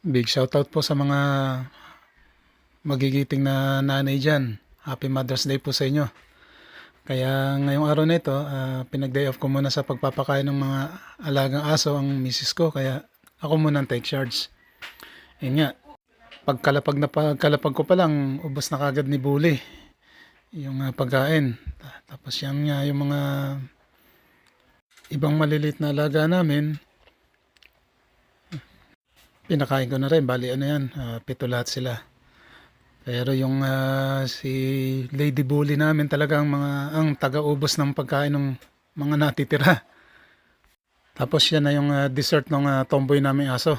Big shoutout po sa mga magigiting na nanay dyan. Happy Mother's Day po sa inyo. Kaya ngayong araw na ito, pinag-day off ko muna sa pagpapakain ng mga alagang aso ang misis ko. Kaya ako muna ang take charge. Yun nga, pagkalapag ko pa lang, ubos na kagad ni Bully yung pagkain. Tapos yan nga yung mga ibang maliliit na alaga namin, pinakain ko na rin. Bali ano yan, 7 lahat sila. Pero yung si Lady Bully namin talagang ang taga-ubos ng pagkain ng mga natitira. Tapos yan na yung dessert ng tomboy namin aso.